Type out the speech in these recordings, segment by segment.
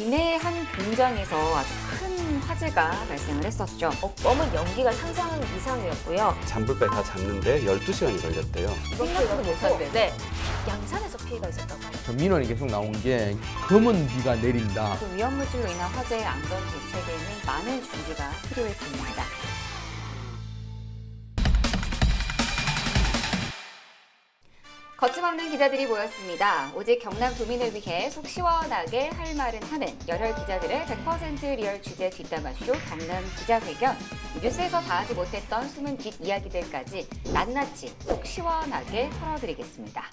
김해의 한 공장에서 아주 큰 화재가 발생을 했었죠. 검은 연기가 상상 이상이었고요. 잔불까지 다 잡는데 12시간이 걸렸대요. 생각도 못한데. 네. 양산에서 피해가 있었다고 합니다. 저 민원이 계속 나온 게 검은 비가 내린다. 그 위험물질로 인한 화재의 안전 대책에는 많은 준비가 필요해 보입니다. 거침없는 기자들이 모였습니다. 오직 경남 도민을 위해 속 시원하게 할 말은 하는 열혈 기자들의 100% 리얼 취재 뒷담화쇼 경남 기자회견. 뉴스에서 다 하지 못했던 숨은 뒷이야기들까지 낱낱이 속 시원하게 털어드리겠습니다.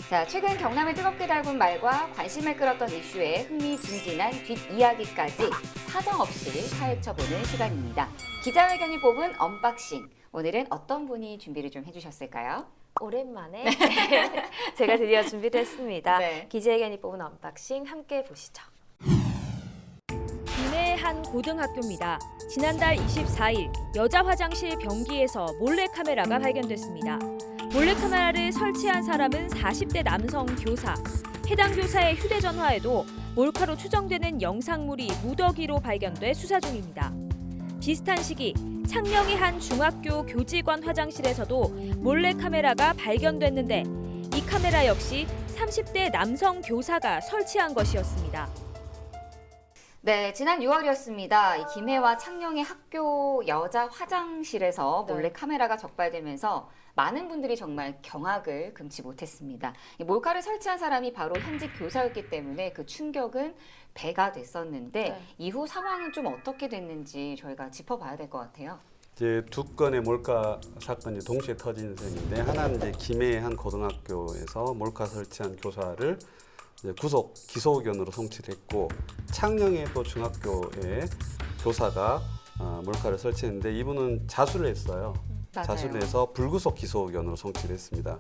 자, 최근 경남을 뜨겁게 달군 말과 관심을 끌었던 이슈에 흥미진진한 뒷이야기까지 사정없이 파헤쳐보는 시간입니다. 기자회견이 뽑은 언박싱. 오늘은 어떤 분이 준비를 좀 해주셨을까요? 오랜만에 제가 드디어 준비를 했습니다. 네. 기자회견이 뽑은 언박싱 함께 보시죠. 김해의 한 고등학교입니다. 지난달 24일 여자 화장실 변기에서 몰래카메라가 발견됐습니다. 몰래카메라를 설치한 사람은 40대 남성 교사. 해당 교사의 휴대전화에도 몰카로 추정되는 영상물이 무더기로 발견돼 수사 중입니다. 비슷한 시기 창녕의 한 중학교 교직원 화장실에서도 몰래카메라가 발견됐는데 이 카메라 역시 30대 남성 교사가 설치한 것이었습니다. 네, 지난 6월이었습니다. 이 김해와 창녕의 학교 여자 화장실에서 몰래 카메라가 적발되면서 많은 분들이 정말 경악을 금치 못했습니다. 이 몰카를 설치한 사람이 바로 현직 교사였기 때문에 그 충격은 배가 됐었는데 이후 상황은 좀 어떻게 됐는지 저희가 짚어봐야 될 것 같아요. 이제 두 건의 몰카 사건이 동시에 터진 셈인데 하나는 이제 김해의 한 고등학교에서 몰카 설치한 교사를 이제 구속 기소 의견으로 송치됐고 창녕의 또 중학교의 교사가 몰카를 설치했는데 이분은 자수를 했어요. 맞아요. 자수를 해서 불구속 기소 의견으로 송치를 했습니다.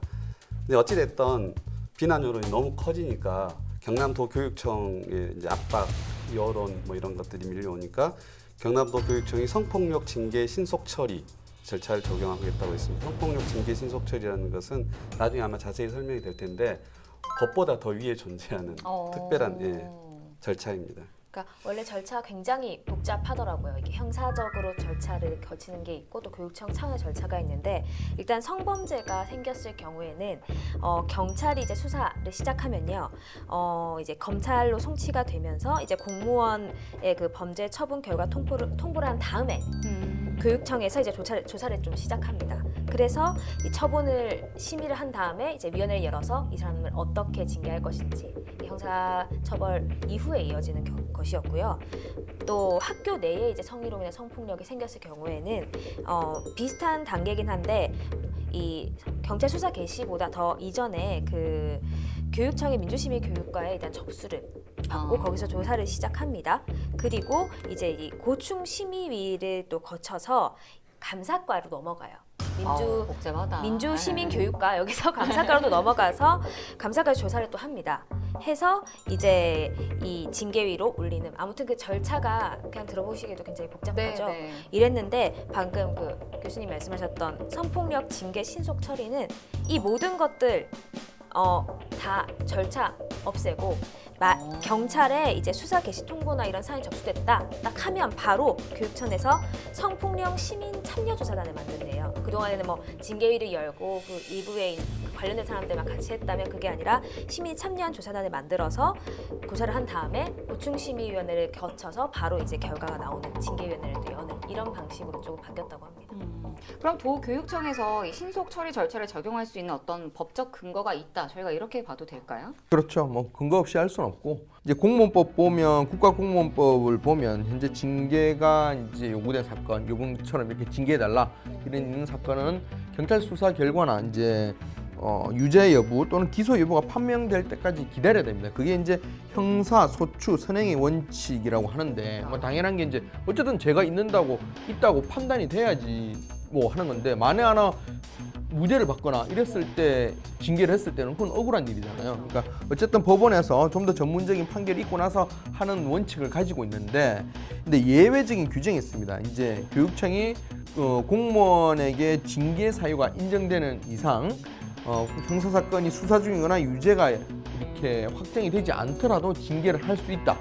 근데 어찌 됐던 비난 여론이 너무 커지니까 경남도 교육청의 이제 압박 여론 뭐 이런 것들이 밀려오니까 경남도 교육청이 성폭력 징계 신속 처리 절차를 적용하겠다고 했습니다. 성폭력 징계 신속 처리라는 것은 나중에 아마 자세히 설명이 될 텐데 법보다 더 위에 존재하는 특별한 절차입니다. 그러니까 원래 절차가 굉장히 복잡하더라고요. 이게 형사적으로 절차를 거치는 게 있고 또 교육청 차원의 절차가 있는데 일단 성범죄가 생겼을 경우에는 경찰이 이제 수사를 시작하면요, 이제 검찰로 송치가 되면서 이제 공무원의 그 범죄 처분 결과 통보를 한 다음에 교육청에서 이제 조사를 좀 시작합니다. 그래서 이 처분을 심의를 한 다음에 이제 위원회를 열어서 이 사람을 어떻게 징계할 것인지 형사 처벌 이후에 이어지는 것이었고요. 또 학교 내에 이제 성희롱이나 성폭력이 생겼을 경우에는 비슷한 단계긴 한데 이 경찰 수사 개시보다 더 이전에 그 교육청의 민주시민교육과에 일단 접수를 받고 거기서 조사를 시작합니다. 그리고 이제 이 고충심의위를 또 거쳐서 감사과로 넘어가요. 복잡하다. 민주시민교육과 여기서 감사과로 넘어가서 감사까지 조사를 또 합니다. 해서 이제 이 징계위로 올리는 아무튼 그 절차가 그냥 들어보시기에도 굉장히 복잡하죠. 네. 이랬는데 방금 그 교수님 말씀하셨던 성폭력 징계 신속 처리는 이 모든 것들 다 절차 없애고 경찰에 이제 수사 개시 통보나 이런 사안이 접수됐다 딱 하면 바로 교육청에서 성폭력 시민 참여 조사단을 만든대요. 그동안에는 뭐 징계위를 열고 그 일부에 관련된 사람들만 같이 했다면 그게 아니라 시민이 참여한 조사단을 만들어서 조사를 한 다음에 고충심의위원회를 거쳐서 바로 이제 결과가 나오는 징계위원회를 또 여는 이런 방식으로 조금 바뀌었다고 합니다. 그럼 도교육청에서 이 신속 처리 절차를 적용할 수 있는 어떤 법적 근거가 있다. 저희가 이렇게 봐도 될까요? 그렇죠. 뭐 근거 없이 할 수는 없고 이제 공무원법 보면 국가공무원법을 보면 현재 징계가 이제 요구된 사건, 요번처럼 이렇게 징계해달라 이런 있는 사건은 경찰 수사 결과나 이제 유죄 여부 또는 기소 여부가 판명될 때까지 기다려야 됩니다. 그게 이제 형사 소추 선행의 원칙이라고 하는데 뭐 당연한 게 이제 어쨌든 죄가 있다고 판단이 돼야지 뭐 하는 건데 만에 하나 무죄를 받거나 이랬을 때 징계를 했을 때는 그건 억울한 일이잖아요. 그러니까 어쨌든 법원에서 좀 더 전문적인 판결이 있고 나서 하는 원칙을 가지고 있는데, 근데 예외적인 규정이 있습니다. 이제 교육청이 공무원에게 징계 사유가 인정되는 이상 형사 사건이 수사 중이거나 유죄가 이렇게 확정이 되지 않더라도 징계를 할 수 있다,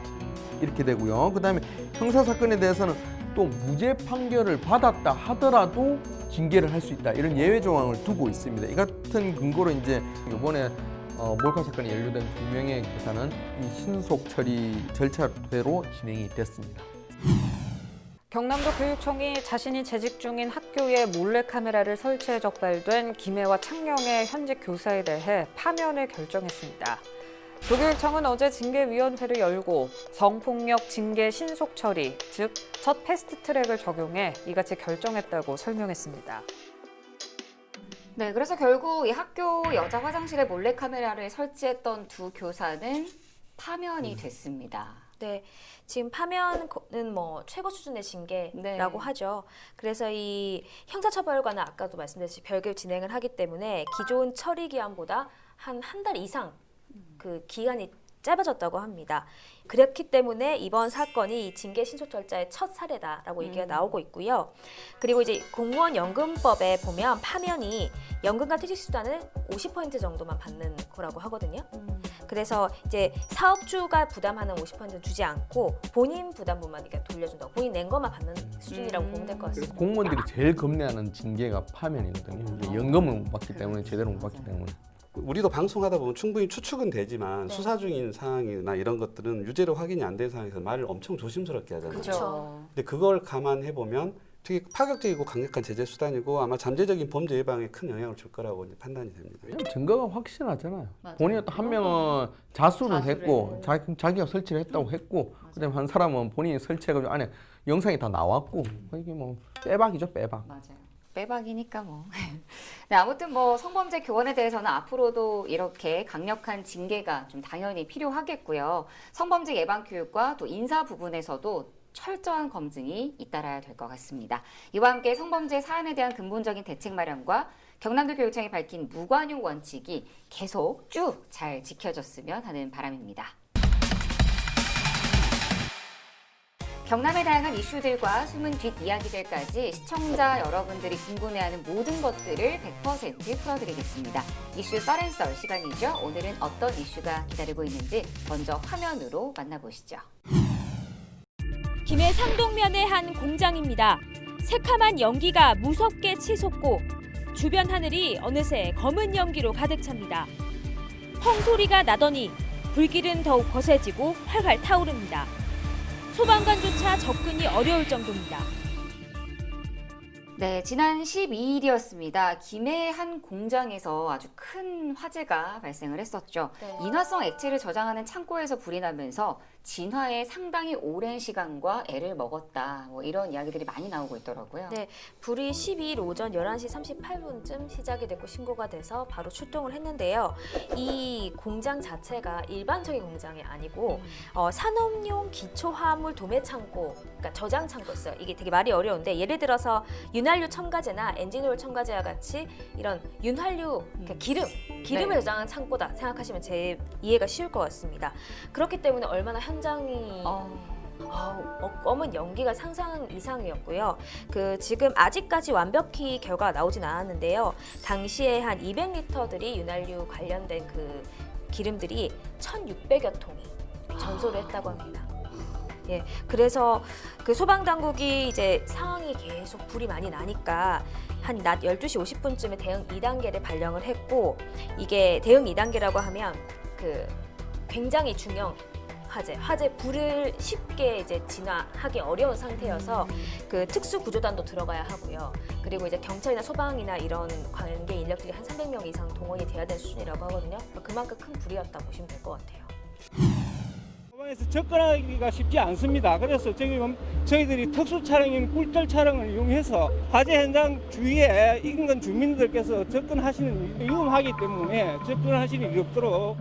이렇게 되고요. 그다음에 형사 사건에 대해서는 또 무죄 판결을 받았다 하더라도 징계를 할 수 있다, 이런 예외 조항을 두고 있습니다. 이 같은 근거로 이제 이번에 몰카 사건에 연루된 2명의 교사는 이 신속 처리 절차대로 진행이 됐습니다. 경남도 교육청이 자신이 재직 중인 학교에 몰래카메라를 설치해 적발된 김해와 창녕의 현직 교사에 대해 파면을 결정했습니다. 도교육청은 어제 징계위원회를 열고 성폭력 징계 신속 처리, 즉 첫 패스트트랙을 적용해 이같이 결정했다고 설명했습니다. 네, 그래서 결국 이 학교 여자 화장실에 몰래카메라를 설치했던 두 교사는 파면이 됐습니다. 네, 지금 파면은 뭐 최고 수준의 징계라고 네. 하죠. 그래서 이 형사처벌과는 아까도 말씀드렸듯이 별개로 진행을 하기 때문에 기존 처리 기한보다 한 달 이상 그 기간이 짧아졌다고 합니다. 그렇기 때문에 이번 사건이 징계 신속 절차의 첫 사례다라고 얘기가 나오고 있고요. 그리고 이제 공무원 연금법에 보면 파면이 연금과 퇴직수단을 50% 정도만 받는 거라고 하거든요. 그래서 이제 사업주가 부담하는 50%는 주지 않고 본인 부담분만 이렇게 돌려준다고, 본인 낸 것만 받는 수준이라고 보면 될 것 그래서 같습니다. 공무원들이 제일 겁내하는 징계가 파면이거든요. 이제 연금을 못 받기 때문에, 제대로 못 받기 때문에. 우리도 방송하다 보면 충분히 추측은 되지만 네. 수사 중인 상황이나 이런 것들은 유죄로 확인이 안 된 상황에서 말을 엄청 조심스럽게 하잖아요. 그렇죠. 근데 그걸 감안해 보면 되게 파격적이고 강력한 제재 수단이고 아마 잠재적인 범죄 예방에 큰 영향을 줄 거라고 이제 판단이 됩니다. 왜냐면 증거가 확실하잖아요. 맞아요. 본인은 또 한 명은 자수를 자수를. 했고 자기가 설치를 했다고 했고, 그다음에 한 사람은 본인이 설치해가지고 안에 영상이 다 나왔고, 이게 뭐 빼박이죠, 빼박. 맞아요. 빼박이니까 뭐. 네, 아무튼 뭐 성범죄 교원에 대해서는 앞으로도 이렇게 강력한 징계가 좀 당연히 필요하겠고요. 성범죄 예방 교육과 또 인사 부분에서도 철저한 검증이 잇따라야 될 것 같습니다. 이와 함께 성범죄 사안에 대한 근본적인 대책 마련과 경남도 교육청이 밝힌 무관용 원칙이 계속 쭉 잘 지켜졌으면 하는 바람입니다. 경남의 다양한 이슈들과 숨은 뒷이야기들까지 시청자 여러분들이 궁금해하는 모든 것들을 100% 풀어드리겠습니다. 이슈 썰앤썰 시간이죠. 오늘은 어떤 이슈가 기다리고 있는지 먼저 화면으로 만나보시죠. 김해 상동면의 한 공장입니다. 새카만 연기가 무섭게 치솟고 주변 하늘이 어느새 검은 연기로 가득 찹니다. 펑 소리가 나더니 불길은 더욱 거세지고 활활 타오릅니다. 소방관조차 접근이 어려울 정도입니다. 네, 지난 12일이었습니다. 김해의 한 공장에서 아주 큰 화재가 발생을 했었죠. 네. 인화성 액체를 저장하는 창고에서 불이 나면서 진화에 상당히 오랜 시간과 애를 먹었다. 뭐 이런 이야기들이 많이 나오고 있더라고요. 네, 불이 12일 오전 11시 38분쯤 시작이 됐고 신고가 돼서 바로 출동을 했는데요. 이 공장 자체가 일반적인 공장이 아니고 산업용 기초화물 도매 창고, 그러니까 저장 창고였어요. 이게 되게 말이 어려운데, 예를 들어서 윤활유 첨가제나 엔진오일 첨가제와 같이 이런 윤활유, 그러니까 기름을 네. 저장한 창고다 생각하시면 제 이해가 쉬울 것 같습니다. 그렇기 때문에 얼마나 현장이 검은 연기가 상상 이상이었고요. 지금 아직까지 완벽히 결과가 나오진 않았는데요. 당시에 한 200리터들이 윤활유 관련된 그 기름들이 1,600여 통이 전소를 했다고 합니다. 예, 그래서 그 소방 당국이 이제 상황이 계속 불이 많이 나니까 한 낮 12시 50분쯤에 대응 2단계를 발령을 했고, 이게 대응 2단계라고 하면 그 굉장히 중형 화재 불을 쉽게 이제 진화하기 어려운 상태여서 그 특수 구조단도 들어가야 하고요. 그리고 이제 경찰이나 소방이나 이런 관계 인력들이 한 300명 이상 동원이 돼야 되는 수준이라고 하거든요. 그만큼 큰 불이었다 보시면 될 것 같아요. 소방에서 접근하기가 쉽지 않습니다. 그래서 지금 저희들이 특수 차량인 꿀절 차량을 이용해서 화재 현장 주위에 인근 주민들께서 접근하시는 위험하기 때문에 접근하시는 일이 없도록.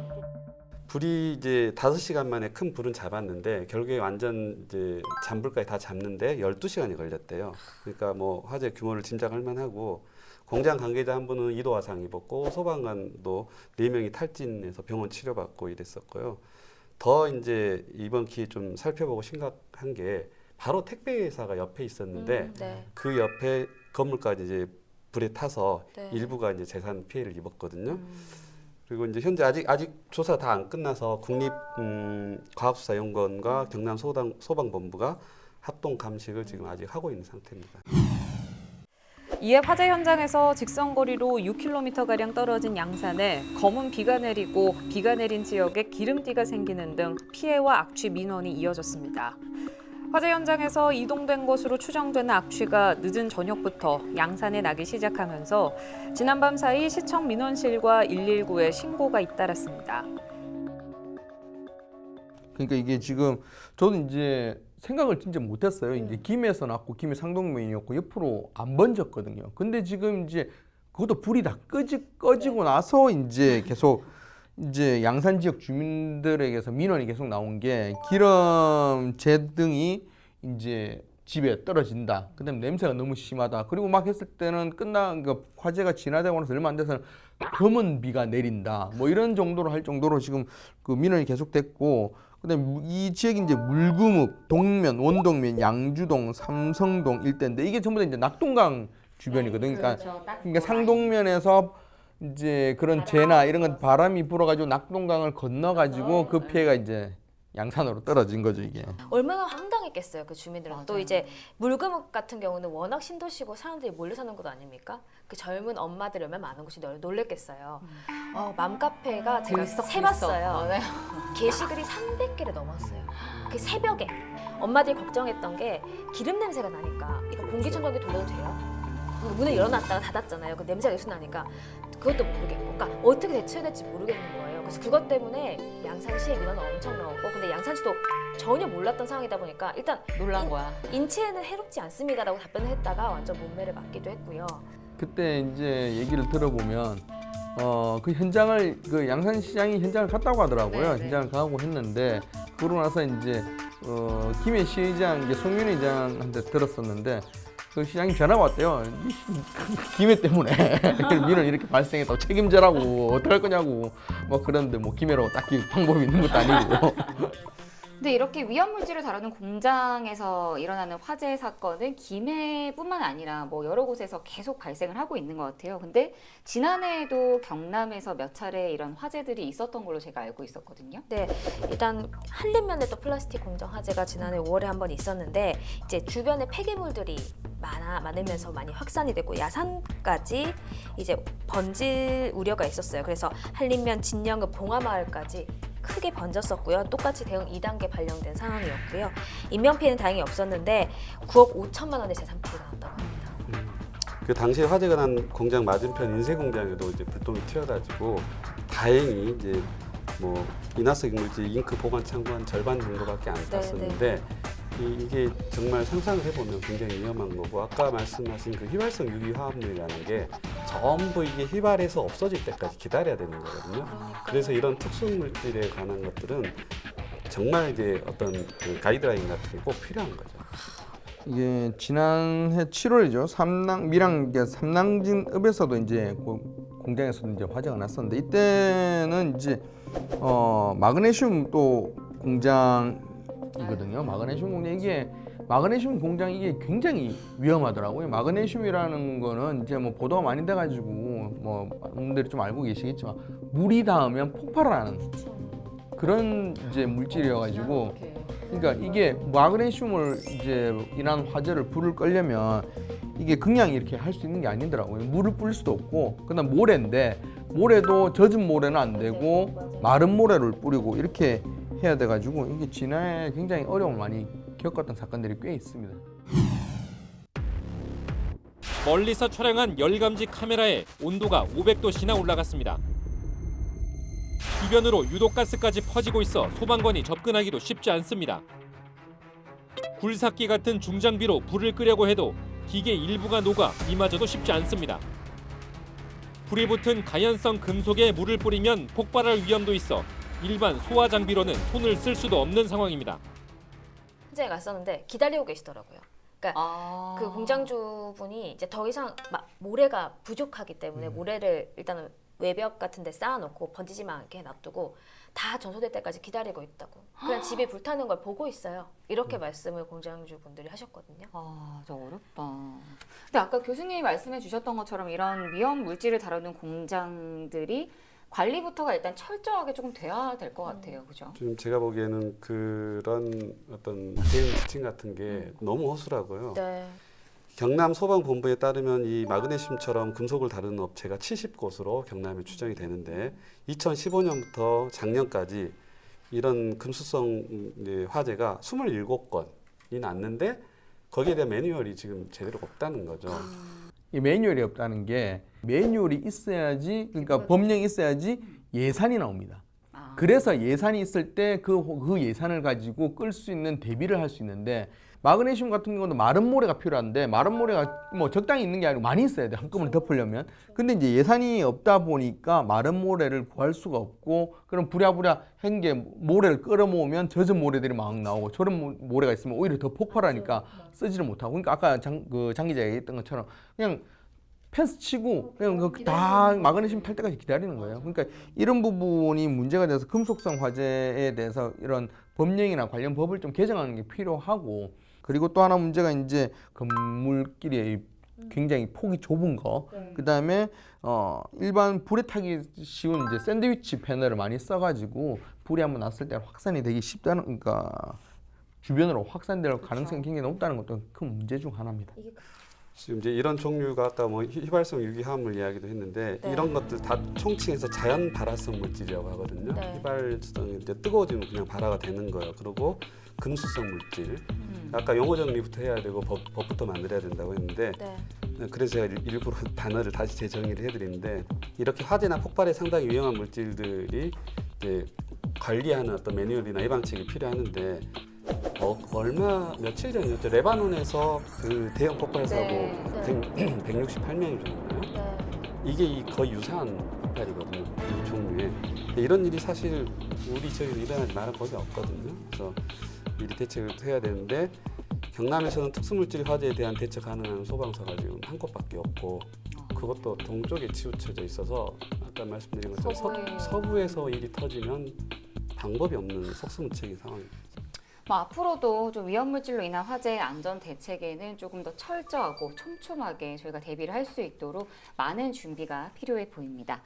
불이 이제 5시간 만에 큰 불은 잡았는데 결국에 완전 이제 잔불까지 다 잡는데 12시간이 걸렸대요. 그러니까 뭐 화재 규모를 짐작할 만하고 공장 관계자 한 분은 2도 화상 입었고 소방관도 4명이 탈진해서 병원 치료받고 이랬었고요. 더 이제 이번 기회에 좀 살펴보고 심각한 게 바로 택배 회사가 옆에 있었는데 네. 그 옆에 건물까지 이제 불에 타서 네. 일부가 이제 재산 피해를 입었거든요. 그리고 이제 현재 아직 조사 다 안 끝나서 국립과학수사연구원과 경남 소방본부가 합동 감식을 지금 아직 하고 있는 상태입니다. 이에 화재 현장에서 직선거리로 6km가량 떨어진 양산에 검은 비가 내리고 비가 내린 지역에 기름띠가 생기는 등 피해와 악취 민원이 이어졌습니다. 화재 현장에서 이동된 것으로 추정되는 악취가 늦은 저녁부터 양산에 나기 시작하면서 지난밤 사이 시청 민원실과 119에 신고가 잇따랐습니다. 그러니까 이게 지금 저도 이제 생각을 진짜 못했어요. 이제 김해에서 났고 김해 상동면이었고 옆으로 안 번졌거든요. 근데 지금 이제 그것도 불이 다 꺼지고 나서 이제 계속 이제 양산 지역 주민들에게서 민원이 계속 나온 게 기름 제등이 이제 집에 떨어진다. 그다음에 냄새가 너무 심하다. 그리고 막 했을 때는 그러니까 화재가 진화되고 나서 얼마 안 돼서는 검은 비가 내린다. 뭐 이런 정도로 할 정도로 지금 그 민원이 계속됐고, 그다음에 이 지역이 이제 물구묵, 동면, 원동면, 양주동, 삼성동 일대인데 이게 전부 다 이제 낙동강 주변이거든요. 그러니까 상동면에서 이제 그런 재나 이런 건 바람이 불어가지고 낙동강을 건너가지고 그 피해가 이제 양산으로 떨어진 거죠 이게. 얼마나 황당했겠어요 그 주민들은. 또 이제 물구묵 같은 경우는 워낙 신도시고 사람들이 몰려 사는 곳 아닙니까? 그 젊은 엄마들이 얼마나 많은 곳이 놀랬겠어요. 맘카페가 제가 세봤어요. 게시글이 300개를 넘었어요. 그 새벽에 엄마들이 걱정했던 게 기름 냄새가 나니까 이거 공기청정기 돌려도 돼요? 문을 열어놨다가 닫았잖아요. 그 냄새가 계속 나니까 그것도 모르겠고, 그러니까 어떻게 대처해야 될지 모르겠는 거예요. 그래서 그것 때문에 양산시의 민원은 엄청 나왔고, 근데 양산시도 전혀 몰랐던 상황이다 보니까 일단 놀란 거야. 인체에는 해롭지 않습니다라고 답변을 했다가 완전 문매를 맞기도 했고요. 그때 이제 얘기를 들어보면 그 현장을 그 양산시장이 현장을 갔다고 하더라고요. 네. 현장을 가고 했는데 그러고 나서 이제 김해 시의장 이제 송윤 의장한테 들었었는데 그 시장님 전화가 왔대요. 김해 때문에 민원 이렇게 발생했다고 책임져라고 어떡할 거냐고 뭐 그런데 뭐 김해라고 딱히 방법이 있는 것도 아니고. 근데 이렇게 위험 물질을 다루는 공장에서 일어나는 화재 사건은 김해뿐만 아니라 뭐 여러 곳에서 계속 발생을 하고 있는 것 같아요. 근데 지난해에도 경남에서 몇 차례 이런 화재들이 있었던 걸로 제가 알고 있었거든요. 네, 일단 한림면에 또 플라스틱 공정 화재가 지난해 5월에 한 번 있었는데 이제 주변에 폐기물들이 많으면서 많이 확산이 됐고 야산까지 이제 번질 우려가 있었어요. 그래서 한림면, 진영읍, 봉화마을까지 크게 번졌었고요. 똑같이 대응 2단계 발령된 상황이었고요. 인명 피해는 다행히 없었는데 9억 5천만 원의 재산 피해가 났다고 합니다. 그 당시에 화재가 난 공장 맞은편 인쇄 공장에도 이제 불똥이 튀어가지고 다행히 이제 뭐 인화성 물질 잉크 보관 창고 한 절반 정도밖에 안 탔었는데 이게 정말 상상을 해보면 굉장히 위험한 거고, 아까 말씀하신 그 휘발성 유기 화합물이라는 게 전부 이게 휘발해서 없어질 때까지 기다려야 되는 거거든요. 그래서 이런 특수 물질에 관한 것들은 정말 이제 어떤 그 가이드라인 같은 게 꼭 필요한 거죠. 이게 지난해 7월이죠. 밀양 삼낭진읍에서도 이제 공장에서도 이제 화재가 났었는데 이때는 이제 마그네슘 또 공장이거든요. 마그네슘 공장 이게 굉장히 위험하더라고요. 마그네슘이라는 거는 이제 뭐 보도가 많이 돼가지고 뭐 많은 분들이 좀 알고 계시겠지만 물이 닿으면 폭발하는 그런 이제 물질이어가지고. 그러니까 이게 마그네슘을 이제 인한 화재를 불을 끌려면 이게 그냥 이렇게 할 수 있는 게 아니더라고요. 물을 뿌릴 수도 없고, 그다음 모래인데 모래도 젖은 모래는 안 되고 마른 모래를 뿌리고 이렇게 해야 돼가지고 이게 지난해 굉장히 어려움을 많이 겪었던 사건들이 꽤 있습니다. 멀리서 촬영한 열감지 카메라에 온도가 500도씨나 올라갔습니다. 주변으로 유독가스까지 퍼지고 있어 소방관이 접근하기도 쉽지 않습니다. 굴삭기 같은 중장비로 불을 끄려고 해도 기계 일부가 녹아 이마저도 쉽지 않습니다. 불이 붙은 가연성 금속에 물을 뿌리면 폭발할 위험도 있어 일반 소화 장비로는 손을 쓸 수도 없는 상황입니다. 현장에 갔었는데 기다리고 계시더라고요. 아. 그 공장주분이 이제 더 이상 모래가 부족하기 때문에 모래를 일단은 외벽 같은 데 쌓아놓고 번지지 않게 놔두고 다 전소될 때까지 기다리고 있다고. 그냥 집이 불타는 걸 보고 있어요. 이렇게 말씀을 공장주분들이 하셨거든요. 아, 저 어렵다. 근데 아까 교수님이 말씀해 주셨던 것처럼 이런 위험 물질을 다루는 공장들이 관리부터가 일단 철저하게 조금 돼야 될 것 같아요. 그죠? 지금 제가 보기에는 그런 어떤 대응 지침 같은 게 너무 허술하고요. 네. 경남 소방본부에 따르면 이 마그네슘처럼 금속을 다루는 업체가 70곳으로 경남에 추정이 되는데 2015년부터 작년까지 이런 금수성 화재가 27건이 났는데 거기에 대한 매뉴얼이 지금 제대로 없다는 거죠. 이 매뉴얼이 없다는 게 매뉴얼이 있어야지, 그러니까 법령이 있어야지 예산이 나옵니다. 아. 그래서 예산이 있을 때 그 예산을 가지고 끌 수 있는 대비를 할 수 있는데 마그네슘 같은 경우도 마른 모래가 필요한데 마른 모래가 뭐 적당히 있는 게 아니고 많이 있어야 돼, 한꺼번에 덮으려면. 근데 이제 예산이 없다 보니까 마른 모래를 구할 수가 없고, 그럼 부랴부랴 한 게 모래를 끌어모으면 젖은 모래들이 막 나오고, 저런 모래가 있으면 오히려 더 폭발하니까 쓰지를 못하고. 그러니까 아까 장 기자가 얘기했던 것처럼 그냥 펜스 치고 그냥 다 마그네슘 탈 때까지 기다리는 거예요. 그러니까 이런 부분이 문제가 돼서 금속성 화재에 대해서 이런 법령이나 관련 법을 좀 개정하는 게 필요하고, 그리고 또 하나 문제가 이제 건물끼리 굉장히 폭이 좁은 거, 그다음에 일반 불에 타기 쉬운 이제 샌드위치 패널을 많이 써가지고 불이 한번 났을 때 확산이 되기 쉽다는, 그러니까 주변으로 확산될 가능성이 굉장히 높다는 것도 큰 문제 중 하나입니다. 지금 이제 이런 종류가 아까 뭐 휘발성 유기화합물 이야기도 했는데 네. 이런 것들 다 총칭해서 자연 발화성 물질이라고 하거든요. 네. 휘발성이 이제 뜨거워지면 그냥 발화가 되는 거예요. 그리고 금수성 물질. 아까 용어 정리부터 해야 되고 법부터 만들어야 된다고 했는데 네. 그래서 제가 일부러 단어를 다시 재정의를 해드리는데 이렇게 화재나 폭발에 상당히 위험한 물질들이 이제 관리하는 어떤 매뉴얼이나 예방책이 필요하는데 며칠 전이었죠. 레바논에서 그 대형 폭발 사고 네. 168명이 죽었나요? 네. 이게 거의 유사한 폭발이거든요. 이 종류의. 이런 일이 사실 저희 일어나지 말은 거의 없거든요. 그래서 미리 대책을 해야 되는데 경남에서는 특수물질 화재에 대한 대책 가능한 소방서가 지금 한 곳밖에 없고 그것도 동쪽에 치우쳐져 있어서 아까 말씀드린 것처럼 서부에서 일이 터지면 방법이 없는 속수무책인 상황입니다. 뭐 앞으로도 좀 위험물질로 인한 화재 안전 대책에는 조금 더 철저하고 촘촘하게 저희가 대비를 할 수 있도록 많은 준비가 필요해 보입니다.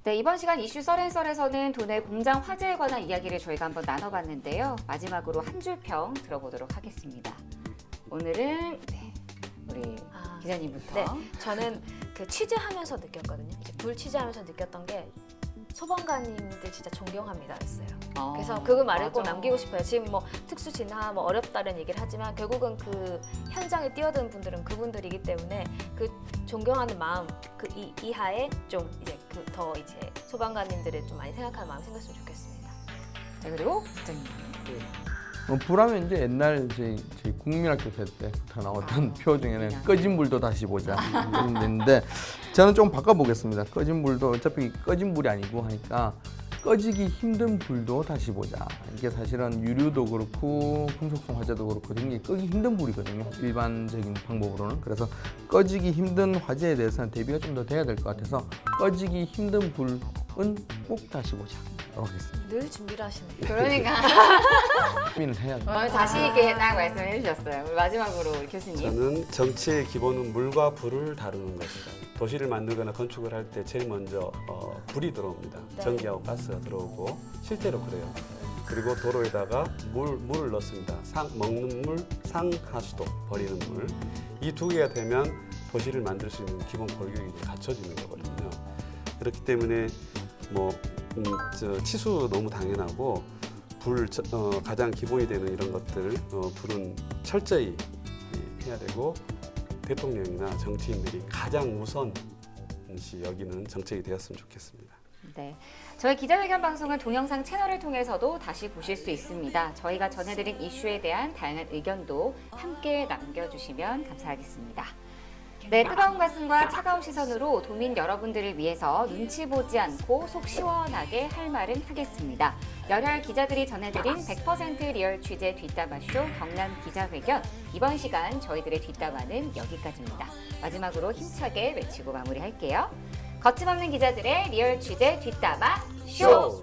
네, 이번 시간 이슈 썰앤썰에서는 도내 공장 화재에 관한 이야기를 저희가 한번 나눠봤는데요. 마지막으로 한 줄 평 들어보도록 하겠습니다. 오늘은 우리 기자님부터. 네, 저는 그 취재하면서 느꼈거든요. 이제 불 취재하면서 느꼈던 게 소방관님들 진짜 존경합니다 했어요. 그래서 그 말을 꼭 남기고 싶어요. 지금 뭐 특수 진화 뭐 어렵다는 얘기를 하지만 결국은 그 현장에 뛰어든 분들은 그분들이기 때문에 그 존경하는 마음 그 이하에 좀 이제 그 더 이제 소방관님들을 좀 많이 생각하는 마음 생겼으면 좋겠습니다. 네, 그리고 부장님. 불하면 이제 옛날 저희 국민학교 때부터 나왔던 표 중에는 꺼진 불도 다시 보자 이런 게 있는데 저는 좀 바꿔보겠습니다. 꺼진 불도 어차피 꺼진 불이 아니고 하니까 꺼지기 힘든 불도 다시 보자. 이게 사실은 유류도 그렇고 금속성 화재도 그렇고 굉장히 끄기 힘든 불이거든요. 일반적인 방법으로는. 그래서 꺼지기 힘든 화재에 대해서는 대비가 좀 더 돼야 될 것 같아서 꺼지기 힘든 불은 꼭 다시 보자. 하겠습니다. 늘 준비를 하시네요. 그러니까 고민을 해야죠. 자신 있게 딱 말씀해 주셨어요. 마지막으로 우리 교수님. 저는 정치의 기본은 물과 불을 다루는 것이다. 도시를 만들거나 건축을 할 때 제일 먼저 불이 들어옵니다. 네. 전기하고 가스가 들어오고 실제로 그래요. 그리고 도로에다가 물을 넣습니다. 먹는 물, 상하수도, 버리는 물. 이 두 개가 되면 도시를 만들 수 있는 기본 골격이 갖춰지는 거거든요. 그렇기 때문에 치수 너무 당연하고 가장 기본이 되는 이런 것들 불은 철저히 해야 되고 대통령이나 정치인들이 가장 우선시 여기는 정책이 되었으면 좋겠습니다. 네, 저희 기자회견 방송은 동영상 채널을 통해서도 다시 보실 수 있습니다. 저희가 전해드린 이슈에 대한 다양한 의견도 함께 남겨주시면 감사하겠습니다. 네, 뜨거운 가슴과 차가운 시선으로 도민 여러분들을 위해서 눈치 보지 않고 속 시원하게 할 말은 하겠습니다. 열혈 기자들이 전해드린 100% 리얼 취재 뒷담화쇼 경남 기자회견. 이번 시간 저희들의 뒷담화는 여기까지입니다. 마지막으로 힘차게 외치고 마무리할게요. 거침없는 기자들의 리얼 취재 뒷담화 쇼!